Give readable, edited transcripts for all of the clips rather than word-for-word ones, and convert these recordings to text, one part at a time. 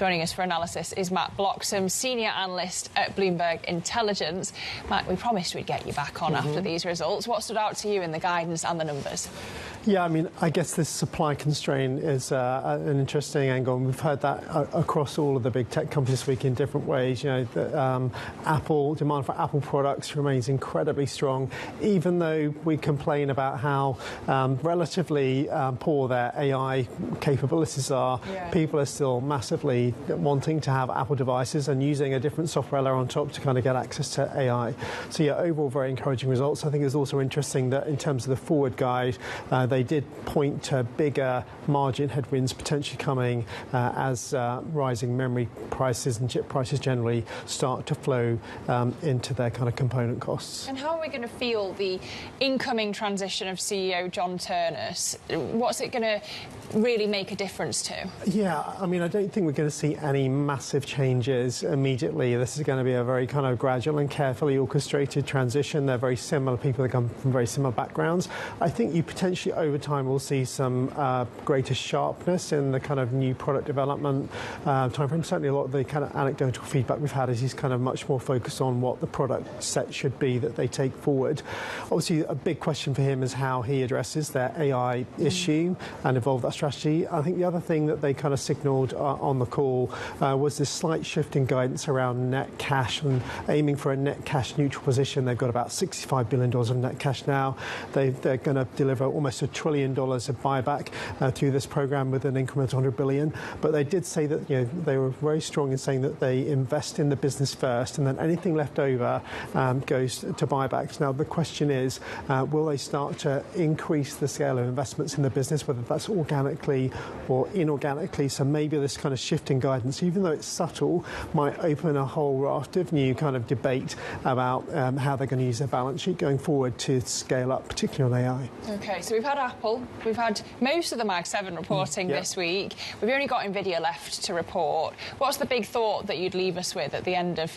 Joining us for analysis is Matt Bloxham, Senior Analyst at Bloomberg Intelligence. Matt, we promised we'd get you back on after these results. What stood out to you in the guidance and the numbers? Yeah, I mean, I guess this supply constraint is an interesting angle, and we've heard that across all of the big tech companies this week in different ways. You know, demand for Apple products remains incredibly strong, even though we complain about how relatively poor their AI capabilities are. Yeah. People are still massively wanting to have Apple devices and using a different software layer on top to kind of get access to AI. So yeah, overall very encouraging results. I think it's also interesting that in terms of the forward guide, they did point to bigger margin headwinds potentially coming as rising memory prices and chip prices generally start to flow into their kind of component costs. And how are we going to feel the incoming transition of CEO John Turnus? What's it going to really make a difference to? Yeah, I mean, I don't think we're going to see any massive changes immediately. This is going to be a very kind of gradual and carefully orchestrated transition. They're very similar people that come from very similar backgrounds. I think you potentially over time will see some greater sharpness in the kind of new product development timeframe. Certainly a lot of the kind of anecdotal feedback we've had is he's kind of much more focused on what the product set should be that they take forward. Obviously, a big question for him is how he addresses their AI issue and evolve that strategy. I think the other thing that they kind of signalled on the call was this slight shift in guidance around net cash and aiming for a net cash neutral position. They've got about $65 billion of net cash now. They're going to deliver almost $1 trillion of buyback through this program with an incremental $100 billion. But they did say that they were very strong in saying that they invest in the business first, and then anything left over goes to buybacks. Now the question is, will they start to increase the scale of investments in the business, whether that's organically or inorganically? So maybe this kind of shift in guidance, even though it's subtle, might open a whole raft of new kind of debate about how they're going to use their balance sheet going forward to scale up, particularly on AI. OK, so we've had Apple, we've had most of the Mag 7 reporting this week. We've only got Nvidia left to report. What's the big thought that you'd leave us with at the end of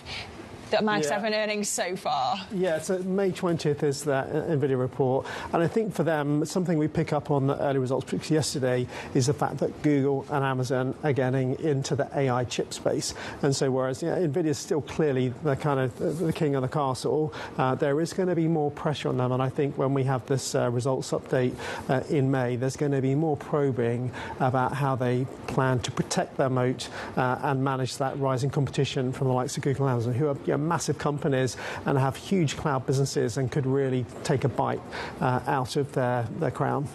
the Mag 7 earnings so far? Yeah, so May 20th is that Nvidia report, and I think for them something we pick up on the early results particularly yesterday is the fact that Google and Amazon are getting into the AI chip space, and so whereas Nvidia is still clearly the kind of the king of the castle, there is going to be more pressure on them, and I think when we have this results update in May, there's going to be more probing about how they plan to protect their moat and manage that rising competition from the likes of Google and Amazon, who are massive companies and have huge cloud businesses and could really take a bite out of their crown.